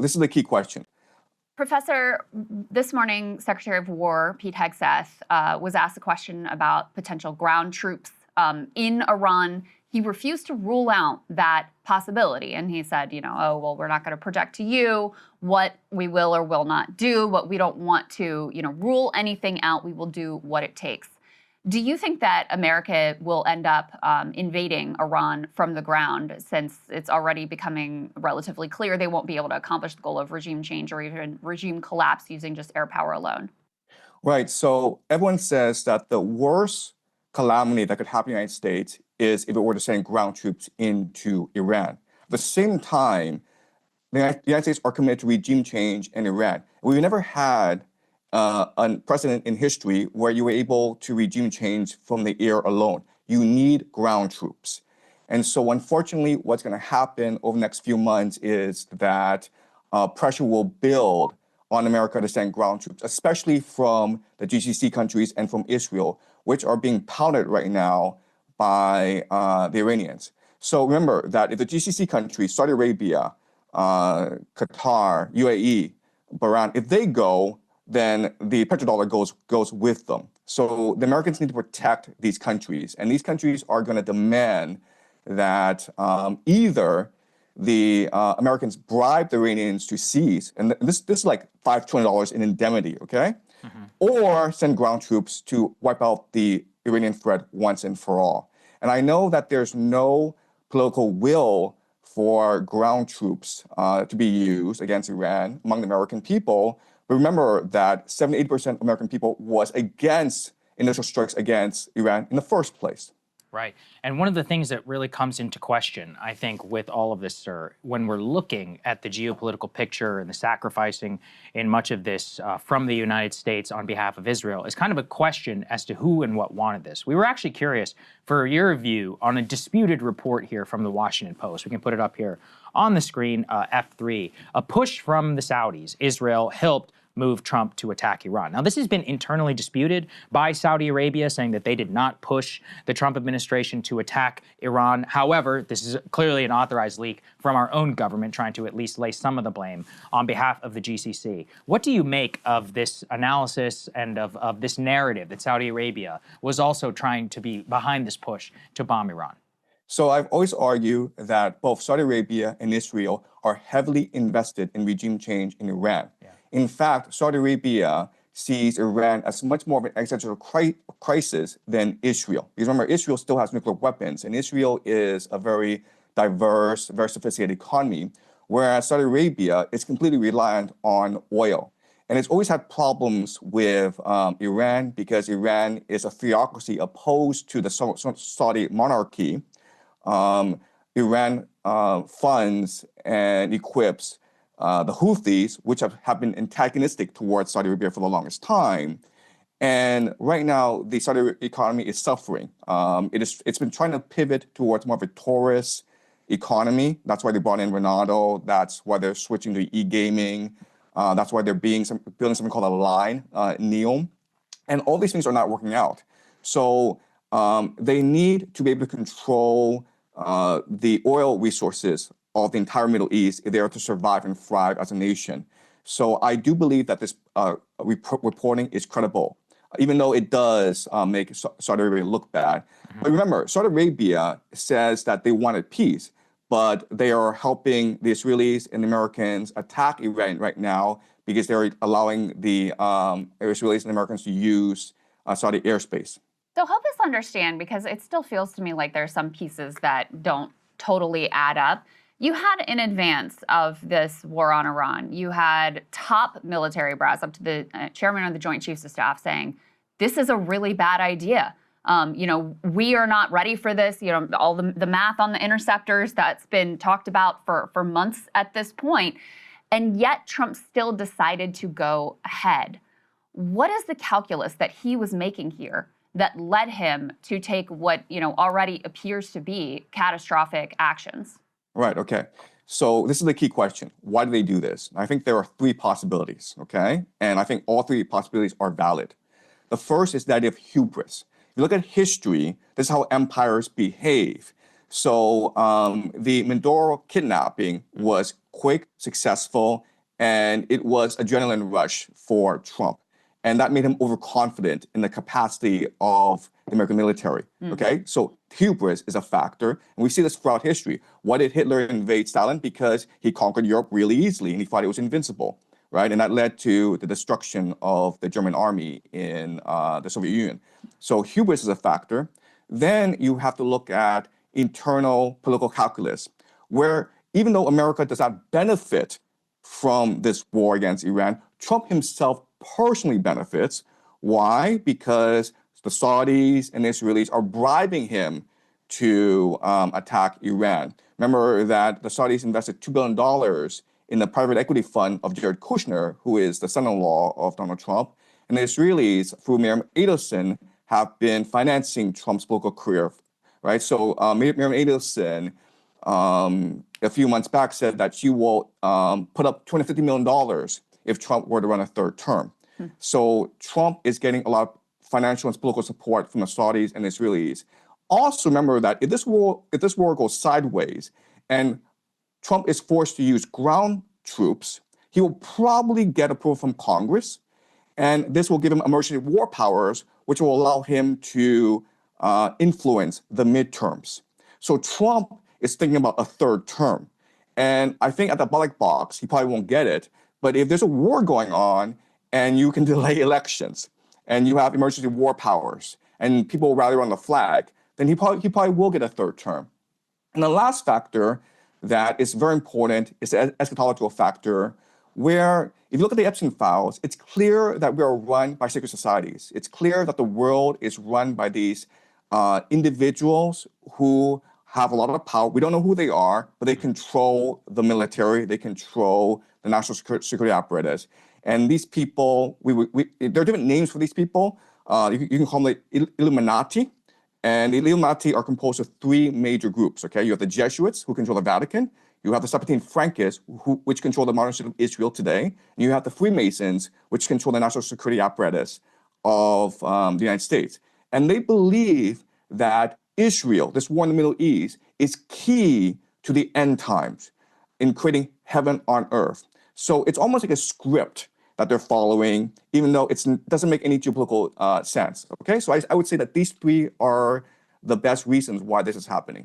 this is the key question. Professor, this morning, Secretary of War Pete Hegseth was asked a question about potential ground troops in Iran. He refused to rule out that possibility. And he said, oh, well, we're not going to project to you what we will or will not do, but we don't want to, rule anything out. We will do what it takes. Do you think that America will end up invading Iran from the ground, since it's already becoming relatively clear they won't be able to accomplish the goal of regime change or even regime collapse using just air power alone? Right. So everyone says that the worst calamity that could happen in the United States is if it were to send ground troops into Iran. At the same time, the United States are committed to regime change in Iran. We've never had a precedent in history where you were able to regime change from the air alone. You need ground troops. And so unfortunately, what's going to happen over the next few months is that pressure will build on America to send ground troops, especially from the GCC countries and from Israel, which are being pouted right now by the Iranians. So remember that if the GCC countries, Saudi Arabia, Qatar, UAE, Bahrain, if they go, then the petrodollar goes with them. So the Americans need to protect these countries, and these countries are going to demand that either the Americans bribe the Iranians to cease, and this is like $5 trillion in indemnity, okay? Or send ground troops to wipe out the Iranian threat once and for all. And I know that there's no political will for ground troops to be used against Iran among the American people. But remember that 78% of American people was against initial strikes against Iran in the first place. Right. And one of the things that really comes into question, I think, with all of this, sir, when we're looking at the geopolitical picture and the sacrificing in much of this from the United States on behalf of Israel, is kind of a question as to who and what wanted this. We were actually curious for your view on a disputed report here from the Washington Post. We can put it up here on the screen, F3. A push from the Saudis. Israel helped move Trump to attack Iran. Now, this has been internally disputed by Saudi Arabia, saying that they did not push the Trump administration to attack Iran. However, this is clearly an authorized leak from our own government, trying to at least lay some of the blame on behalf of the GCC. What do you make of this analysis and of this narrative that Saudi Arabia was also trying to be behind this push to bomb Iran? So I've always argued that both Saudi Arabia and Israel are heavily invested in regime change in Iran. Yeah. In fact, Saudi Arabia sees Iran as much more of an existential crisis than Israel. Because remember, Israel still has nuclear weapons, and Israel is a very diverse, very sophisticated economy, whereas Saudi Arabia is completely reliant on oil. And it's always had problems with Iran because Iran is a theocracy opposed to the Saudi monarchy. Iran funds and equips the Houthis, which have been antagonistic towards Saudi Arabia for the longest time. And right now, the Saudi economy is suffering. It's been trying to pivot towards more of a tourist economy. That's why they brought in Ronaldo. That's why they're switching to e-gaming. That's why they're building something called a line, NEOM. And all these things are not working out. So they need to be able to control the oil resources of the entire Middle East if they are to survive and thrive as a nation. So I do believe that this reporting is credible, even though it does make Saudi Arabia look bad. But remember, Saudi Arabia says that they wanted peace, but they are helping the Israelis and the Americans attack Iran right now because they're allowing the Israelis and Americans to use Saudi airspace. So help us understand, because it still feels to me like there's some pieces that don't totally add up. You had, in advance of this war on Iran, you had top military brass, up to the chairman of the Joint Chiefs of Staff, saying, this is a really bad idea. We are not ready for this. All the math on the interceptors that's been talked about for months at this point. And yet Trump still decided to go ahead. What is the calculus that he was making here that led him to take what already appears to be catastrophic actions? Right, okay. So this is the key question. Why do they do this? I think there are three possibilities, okay? And I think all three possibilities are valid. The first is the idea of hubris. If you look at history, this is how empires behave. So the Mindoro kidnapping was quick, successful, and it was adrenaline rush for Trump. And that made him overconfident in the capacity of the American military. Okay, so hubris is a factor, and we see this throughout history. Why did Hitler invade Stalin? Because he conquered Europe really easily, and he thought it was invincible, right? And that led to the destruction of the German army in the Soviet Union. So hubris is a factor. Then you have to look at internal political calculus, where even though America does not benefit from this war against Iran, Trump himself personally benefits. Why? Because the Saudis and the Israelis are bribing him to attack Iran. Remember that the Saudis invested $2 billion in the private equity fund of Jared Kushner, who is the son-in-law of Donald Trump. And the Israelis, through Miriam Adelson, have been financing Trump's political career, right? So Miriam Adelson, a few months back, said that she will put up $250 million if Trump were to run a third term. So Trump is getting a lot of financial and political support from the Saudis and the Israelis. Also remember that if this war goes sideways and Trump is forced to use ground troops, he will probably get approval from Congress, and this will give him emergency war powers, which will allow him to influence the midterms. So Trump is thinking about a third term. And I think at the ballot box, he probably won't get it. But if there's a war going on and you can delay elections and you have emergency war powers and people rally around the flag, then he probably will get a third term. And the last factor that is very important is the eschatological factor, where if you look at the Epstein files, it's clear that we are run by secret societies. It's clear that the world is run by these individuals who have a lot of power. We don't know who they are, but they control the military. They control the national security apparatus. And these people, there are different names for these people. You can call them the Illuminati. And the Illuminati are composed of three major groups, okay? You have the Jesuits, who control the Vatican. You have the Septine Frankists, which control the modern state of Israel today. And you have the Freemasons, which control the national security apparatus of the United States. And they believe that Israel, this war in the Middle East, is key to the end times in creating heaven on earth. So it's almost like a script that they're following, even though it doesn't make any geopolitical sense. Okay, so I would say that these three are the best reasons why this is happening.